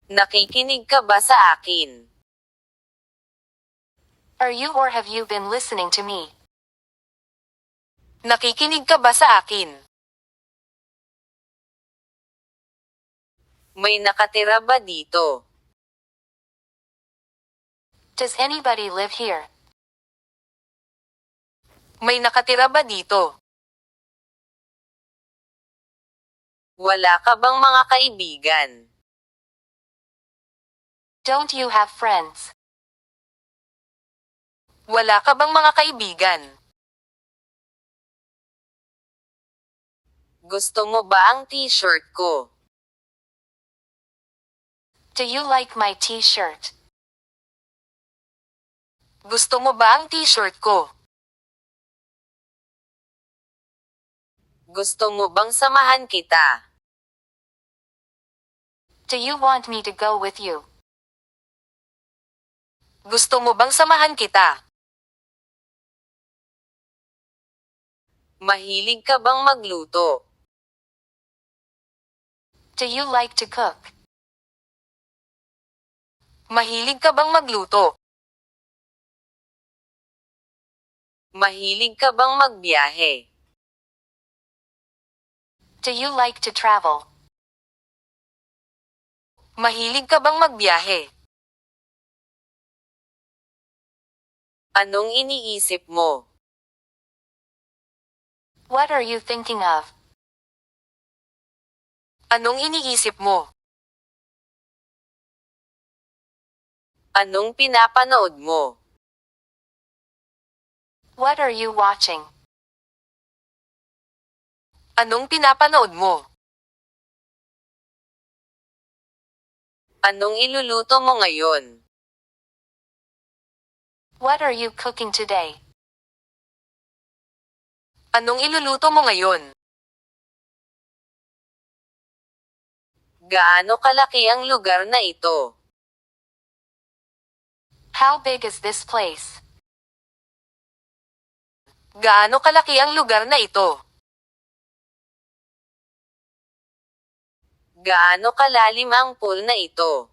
Nakikinig ka ba sa akin? Are you or have you been listening to me? Nakikinig ka ba sa akin? May nakatira ba dito? Does anybody live here? May nakatira ba dito? Wala ka bang mga kaibigan? Don't you have friends? Wala ka bang mga kaibigan? Gusto mo ba ang t-shirt ko? Do you like my t-shirt? Gusto mo ba ang t-shirt ko? Gusto mo bang samahan kita? Do you want me to go with you? Gusto mo bang samahan kita? Mahilig ka bang magluto? Do you like to cook? Mahilig ka bang magluto? Mahilig ka bang magbiyahe? Do you like to travel? Mahilig ka bang magbiyahe? Anong iniisip mo? What are you thinking of? Anong iniisip mo? Anong pinapanood mo? What are you watching? Anong pinapanood mo? Anong iluluto mo ngayon? What are you cooking today? Anong iluluto mo ngayon? Gaano kalaki ang lugar na ito? How big is this place? Gaano kalaki ang lugar na ito? Gaano kalalim ang pool na ito?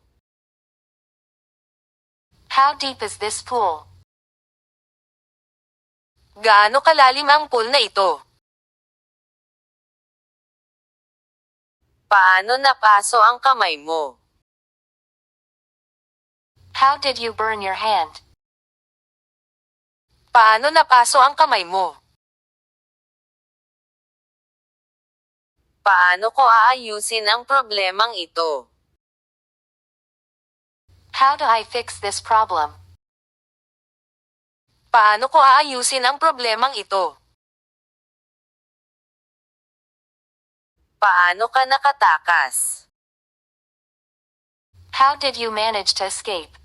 How deep is this pool? Gaano kalalim ang pool na ito? Paano napaso ang kamay mo? How did you burn your hand? Paano napaso ang kamay mo? Paano ko aayusin ang problemang ito? How do I fix this problem? Paano ko aayusin ang problemang ito? Paano ka nakatakas? How did you manage to escape?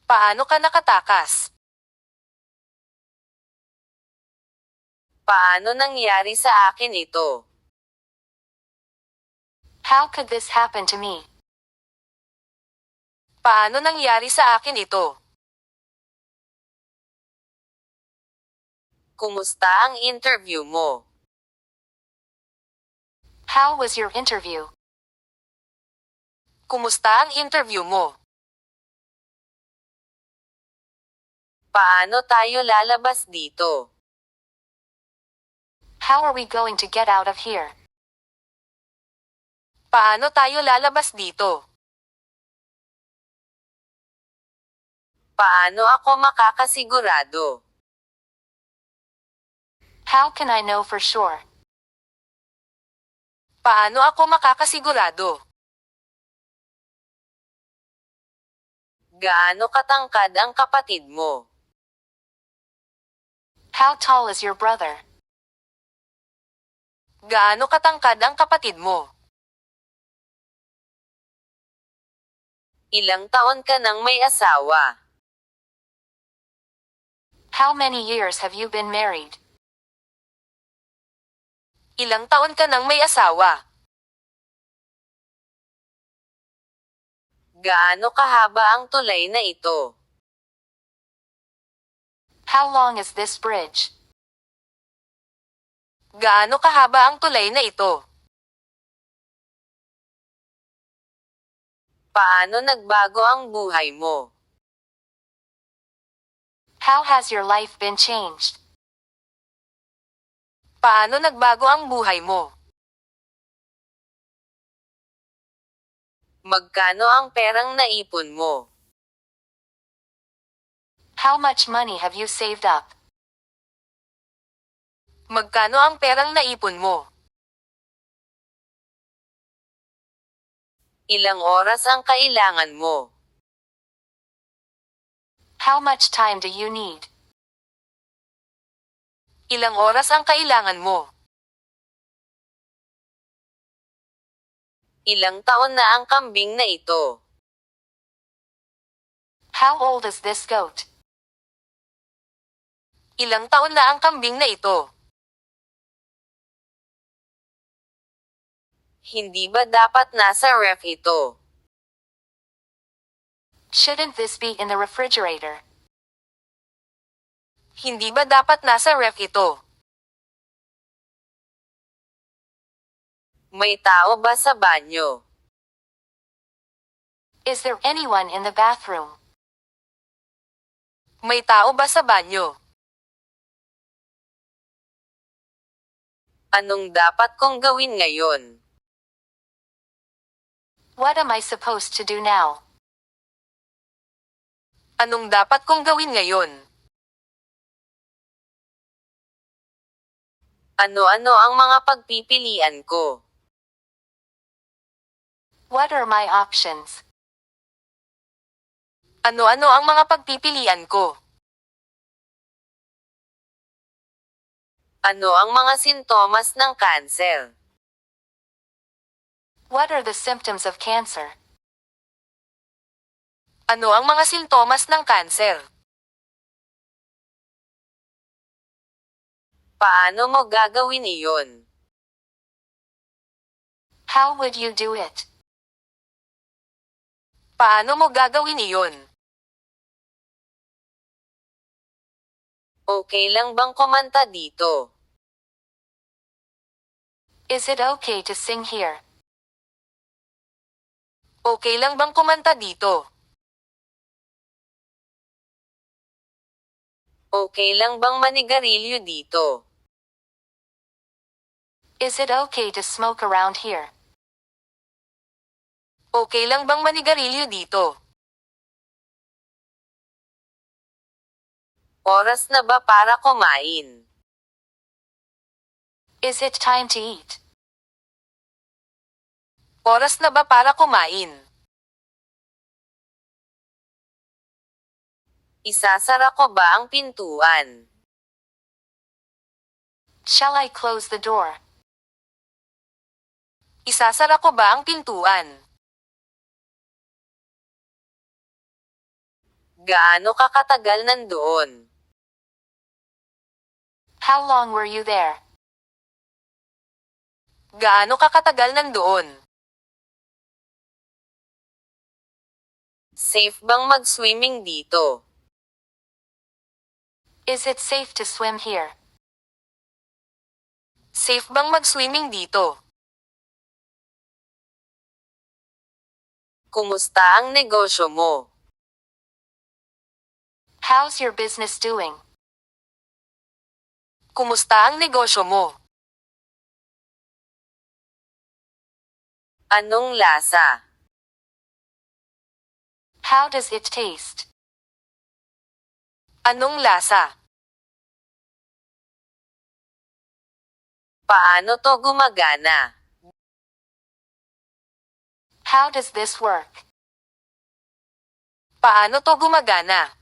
Paano ka nakatakas? Paano nangyari sa akin ito? How could this happen to me? Paano nangyari sa akin ito? Kumusta ang interview mo? How was your interview? Kumusta ang interview mo? Paano tayo lalabas dito? How are we going to get out of here? Paano tayo lalabas dito? Paano ako makakasigurado? How can I know for sure? Paano ako makakasigurado? Gaano katangkad ang kapatid mo? How tall is your brother? Gaano katangkad ang kapatid mo? Ilang taon ka nang may asawa? How many years have you been married? Ilang taon ka nang may asawa? Gaano kahaba ang tulay na ito? How long is this bridge? Gaano kahaba ang tulay na ito? Paano nagbago ang buhay mo? How has your life been changed? Paano nagbago ang buhay mo? Magkano ang perang naipon mo? How much money have you saved up? Magkano ang perang naipon mo? Ilang oras ang kailangan mo? How much time do you need? Ilang oras ang kailangan mo? Ilang taon na ang kambing na ito? How old is this goat? Ilang taon na ang kambing na ito? Hindi ba dapat nasa ref ito? Shouldn't this be in the refrigerator? Hindi ba dapat nasa ref ito? May tao ba sa banyo? Is there anyone in the bathroom? May tao ba sa banyo? Anong dapat kong gawin ngayon? What am I supposed to do now? Anong dapat kong gawin ngayon? Ano-ano ang mga pagpipilian ko? What are my options? Ano-ano ang mga pagpipilian ko? Ano ang mga sintomas ng kanser? What are the symptoms of cancer? Ano ang mga sintomas ng kanser? Paano mo gagawin iyon? How would you do it? Paano mo gagawin iyon? Okay lang bang kumanta dito? Is it okay to sing here? Okay lang bang kumanta dito? Okay lang bang manigarilyo dito? Is it okay to smoke around here? Okay lang bang manigarilyo dito? Oras na ba para kumain? Is it time to eat? Oras na ba para kumain? Isasara ko ba ang pintuan? Shall I close the door? Isasara ko ba ang pintuan? Gaano ka katagal nandoon? How long were you there? Gaano ka katagal nandoon? Safe bang mag-swimming dito? Is it safe to swim here? Safe bang mag-swimming dito? Kumusta ang negosyo mo? How's your business doing? Kumusta ang negosyo mo? Anong lasa? How does it taste? Anong lasa? Paano to gumagana? How does this work? Paano to gumagana?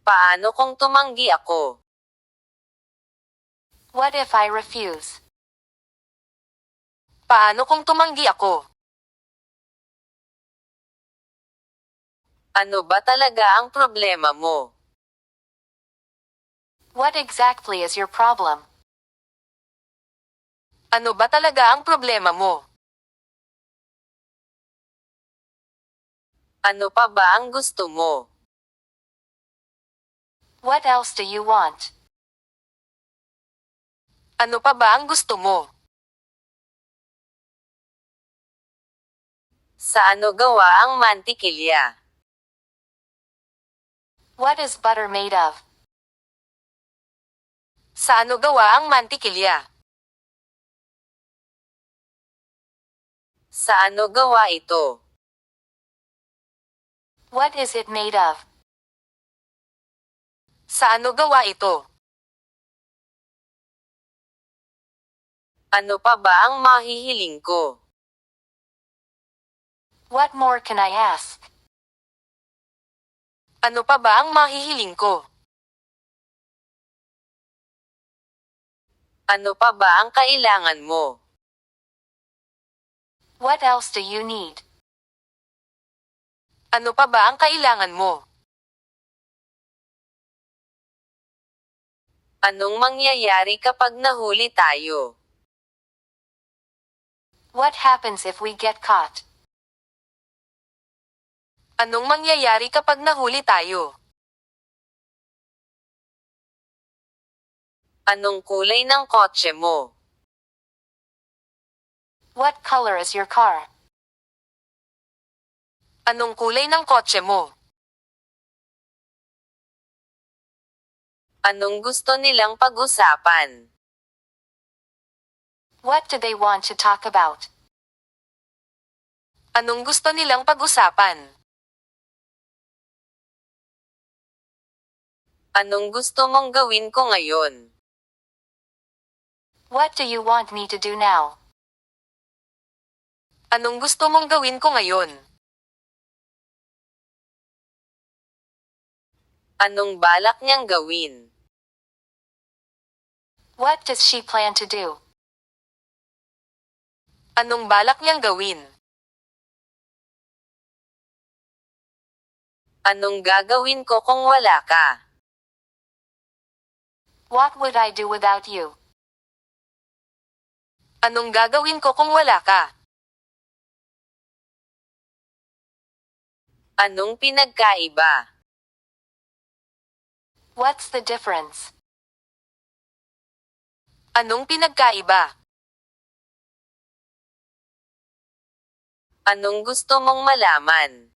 Paano kung tumanggi ako? What if I refuse? Paano kung tumanggi ako? Ano ba talaga ang problema mo? What exactly is your problem? Ano ba talaga ang problema mo? Ano pa ba ang gusto mo? What else do you want? Ano pa ba ang gusto mo? Sa ano gawa ang mantikilya? What is butter made of? Sa ano gawa ang mantikilya? Sa ano gawa ito? What is it made of? Sa ano gawa ito? Ano pa ba ang mahihiling ko? What more can I ask? Ano pa ba ang mahihiling ko? Ano pa ba ang kailangan mo? What else do you need? Ano pa ba ang kailangan mo? Anong mangyayari kapag nahuli tayo? What happens if we get caught? Anong mangyayari kapag nahuli tayo? Anong kulay ng kotse mo? What color is your car? Anong kulay ng kotse mo? Anong gusto nilang pag-usapan? What do they want to talk about? Anong gusto nilang pag-usapan? Anong gusto mong gawin ko ngayon? What do you want me to do now? Anong gusto mong gawin ko ngayon? Anong balak niyang gawin? What does she plan to do? Anong balak niyang gawin? Anong gagawin ko kung wala ka? What would I do without you? Anong gagawin ko kung wala ka? Anong pinagkaiba? What's the difference? Anong pinagkaiba? Anong gusto mong malaman?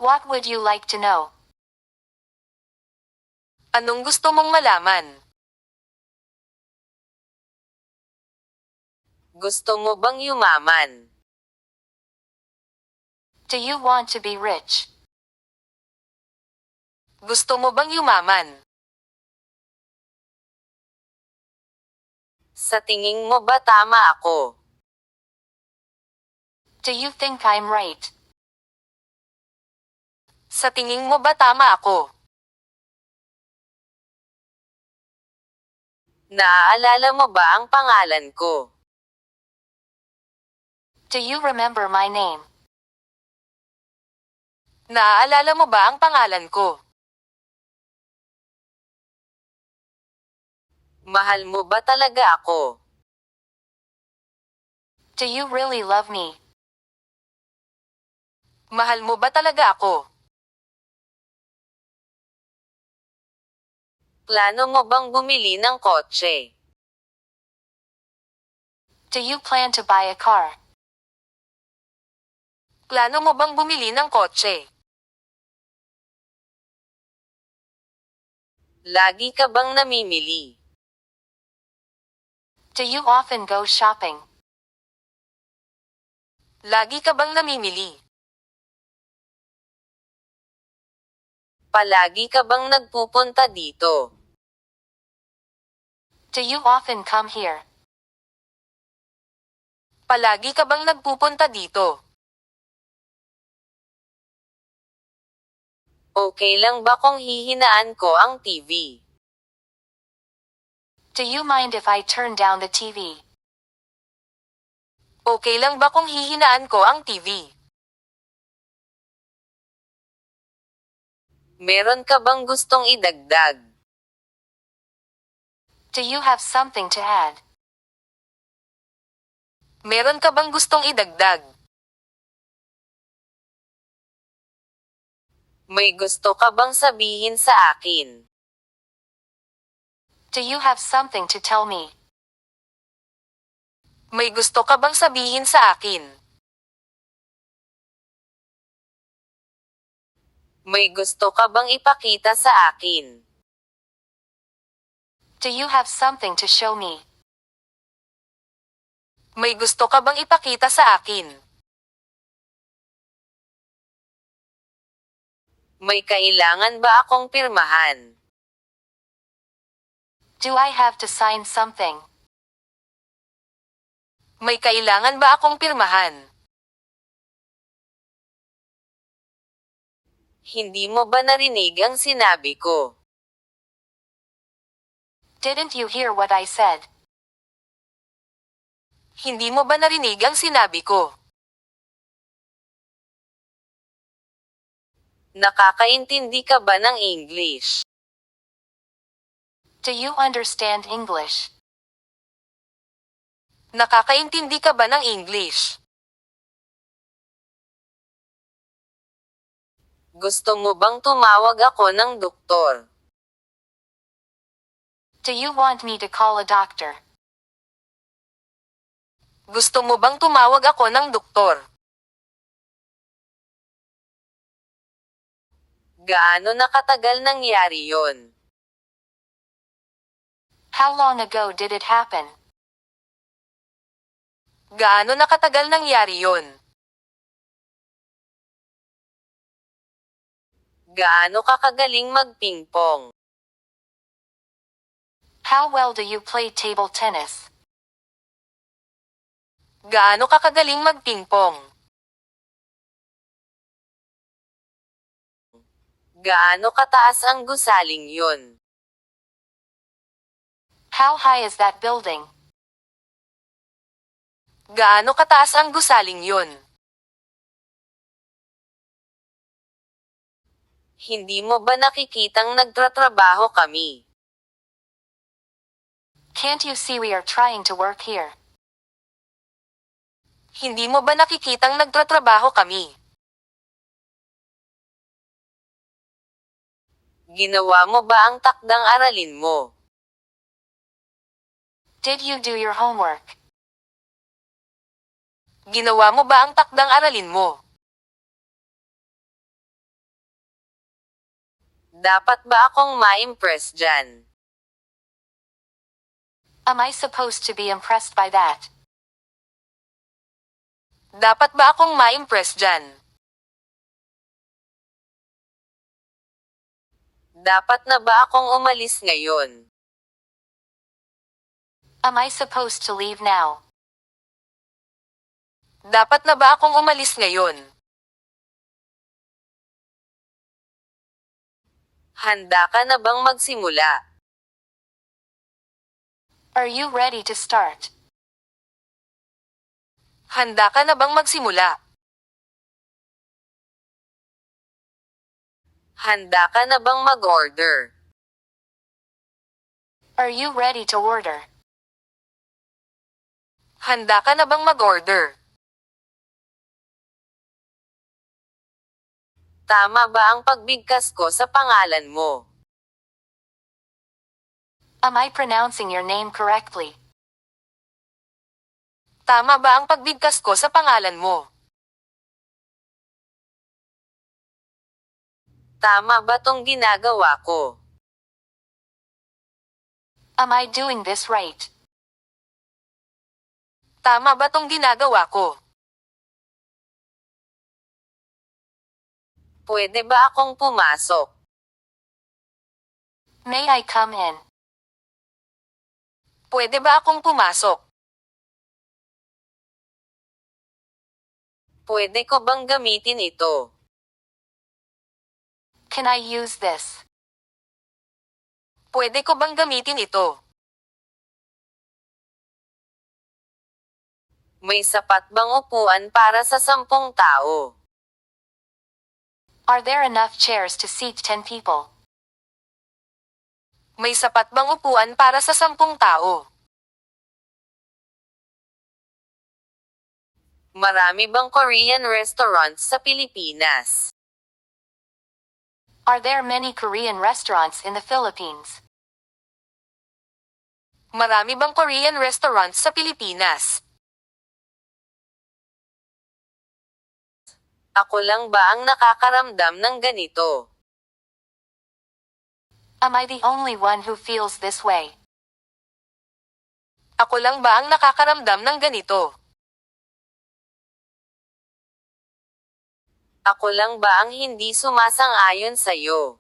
What would you like to know? Anong gusto mong malaman? Gusto mo bang yumaman? Do you want to be rich? Gusto mo bang yumaman? Sa tingin mo ba tama ako? Do you think I'm right? Sa tingin mo ba tama ako? Naaalala mo ba ang pangalan ko? Do you remember my name? Naaalala mo ba ang pangalan ko? Mahal mo ba talaga ako? Do you really love me? Mahal mo ba talaga ako? Plano mo bang bumili ng kotse? Do you plan to buy a car? Plano mo bang bumili ng kotse? Lagi ka bang namimili? Do you often go shopping? Lagi ka bang namimili? Palagi ka bang nagpupunta dito? Do you often come here? Palagi ka bang nagpupunta dito? Okay lang ba kung hihinaan ko ang TV? Do you mind if I turn down the TV? Okay lang ba kung hihinaan ko ang TV? Meron ka bang gustong idagdag? Do you have something to add? Meron ka bang gustong idagdag? May gusto ka bang sabihin sa akin? Do you have something to tell me? May gusto ka bang sabihin sa akin? May gusto ka bang ipakita sa akin? Do you have something to show me? May gusto ka bang ipakita sa akin? May kailangan ba akong pirmahan? Do I have to sign something? May kailangan ba akong pirmahan? Hindi mo ba narinig ang sinabi ko? Didn't you hear what I said? Hindi mo ba narinig ang sinabi ko? Nakakaintindi ka ba ng English? Do you understand English? Nakakaintindi ka ba ng English? Gusto mo bang tumawag ako ng doktor? Do you want me to call a doctor? Gusto mo bang tumawag ako ng doktor? Gaano nakatagal nangyari yon? How long ago did it happen? Gaano nakatagal nangyari yon? Gaano ka kagaling magpingpong? How well do you play table tennis? Gaano ka kagaling magpingpong? Gaano kataas ang gusaling yon? How high is that building? Gaano kataas ang gusaling yon? Hindi mo ba nakikitang nagtratrabaho kami? Can't you see we are trying to work here? Hindi mo ba nakikitang nagtratrabaho kami? Ginawa mo ba ang takdang aralin mo? Did you do your homework? Ginawa mo ba ang takdang aralin mo? Dapat ba akong ma-impress dyan? Am I supposed to be impressed by that? Dapat ba akong ma-impress dyan? Dapat na ba akong umalis ngayon? Am I supposed to leave now? Dapat na ba akong umalis ngayon? Handa ka na bang magsimula? Are you ready to start? Handa ka na bang magsimula? Handa ka na bang mag-order? Are you ready to order? Handa ka na bang mag-order? Tama ba ang pagbigkas ko sa pangalan mo? Am I pronouncing your name correctly? Tama ba ang pagbigkas ko sa pangalan mo? Tama ba tong ginagawa ko? Am I doing this right? Tama ba tong ginagawa ko? Pwede ba akong pumasok? May I come in? Pwede ba akong pumasok? Pwede ko bang gamitin ito? Can I use this? Pwede ko bang gamitin ito? May sapat bang upuan para sa 10 tao? Are there enough chairs to seat 10 people? May sapat bang upuan para sa 10 tao? Marami bang Korean restaurants sa Pilipinas? Are there many Korean restaurants in the Philippines? Marami bang Korean restaurants sa Pilipinas? Ako lang ba ang nakakaramdam ng ganito? Am I the only one who feels this way? Ako lang ba ang nakakaramdam ng ganito? Ako lang ba ang hindi sumasang-ayon sa'yo?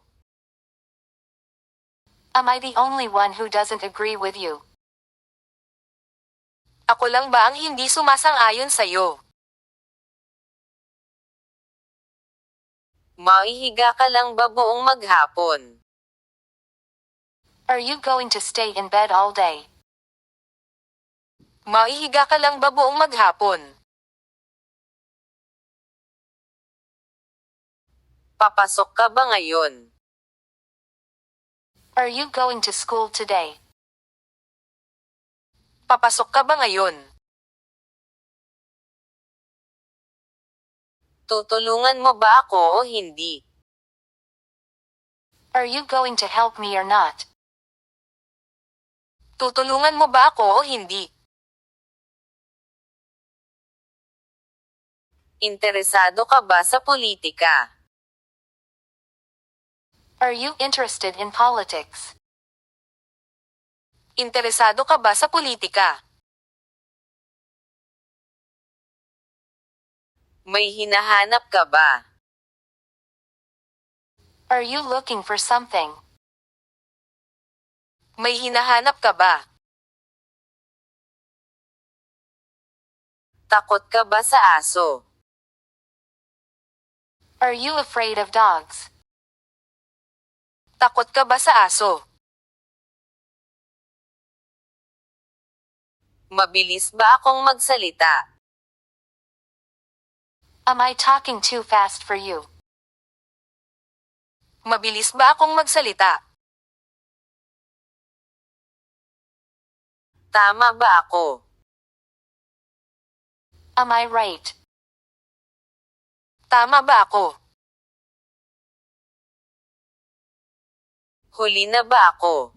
Am I the only one who doesn't agree with you? Ako lang ba ang hindi sumasang-ayon sa'yo? Maihiga ka lang ba buong maghapon? Are you going to stay in bed all day? Maihiga ka lang ba buong maghapon? Papasok ka ba ngayon? Are you going to school today? Papasok ka ba ngayon? Tutulungan mo ba ako o hindi? Are you going to help me or not? Tutulungan mo ba ako o hindi? Interesado ka ba sa politika? Are you interested in politics? Interesado ka ba sa politika? May hinahanap ka ba? Are you looking for something? May hinahanap ka ba? Takot ka ba sa aso? Are you afraid of dogs? Takot ka ba sa aso? Mabilis ba akong magsalita? Am I talking too fast for you? Mabilis ba akong magsalita? Tama ba ako? Am I right? Tama ba ako? Huli na ba ako?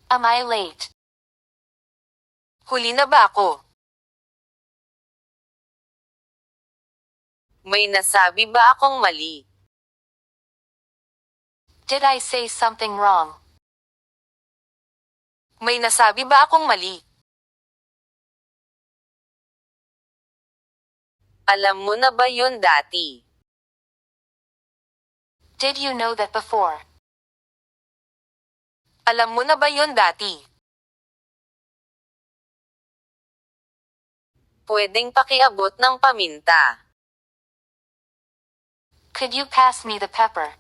Am I late? Huli na ba ako? May nasabi ba akong mali? Did I say something wrong? May nasabi ba akong mali? Alam mo na ba yun dati? Did you know that before? Alam mo na ba yun dati? Pwedeng pakiabot ng paminta. Could you pass me the pepper?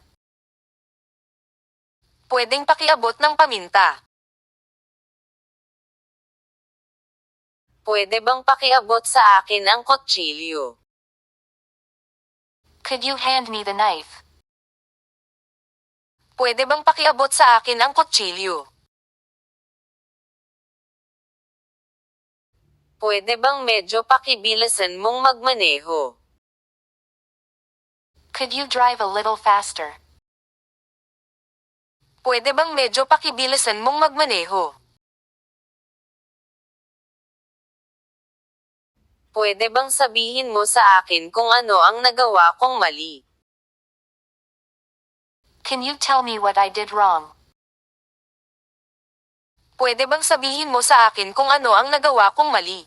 Pwedeng pakiabot ng paminta. Pwede bang pakiabot sa akin ang kutsilyo? Could you hand me the knife? Pwede bang pakiabot sa akin ang kutsilyo? Pwede bang medyo pakibilisan mong magmaneho? Could you drive a little faster? Pwede bang medyo pakibilisan mong magmaneho? Pwede bang sabihin mo sa akin kung ano ang nagawa kong mali? Can you tell me what I did wrong? Pwede bang sabihin mo sa akin kung ano ang nagawa kong mali?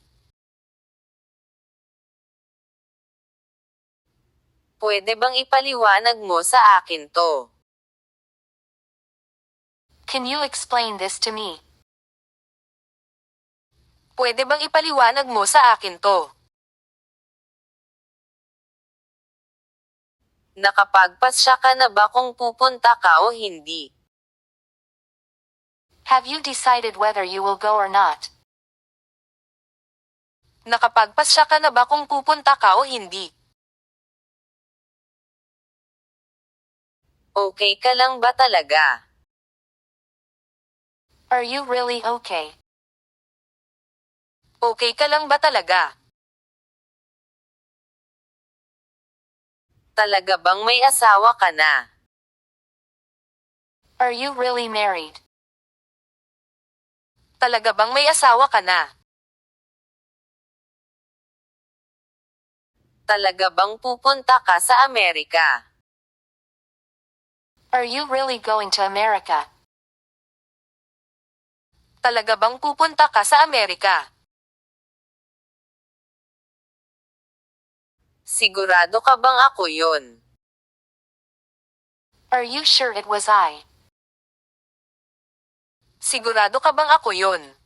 Pwede bang ipaliwanag mo sa akin to? Can you explain this to me? Pwede bang ipaliwanag mo sa akin to? Nakapagpasya ka na ba kung pupunta ka o hindi? Have you decided whether you will go or not? Nakapagpasya ka na ba kung pupunta ka o hindi? Okay ka lang ba talaga? Are you really okay? Okay ka lang ba talaga? Talaga bang may asawa ka na? Are you really married? Talaga bang may asawa ka na? Talaga bang pupunta ka sa Amerika? Are you really going to America? Talaga bang pupunta ka sa Amerika? Sigurado ka bang ako yun? Are you sure it was I? Sigurado ka bang ako yun?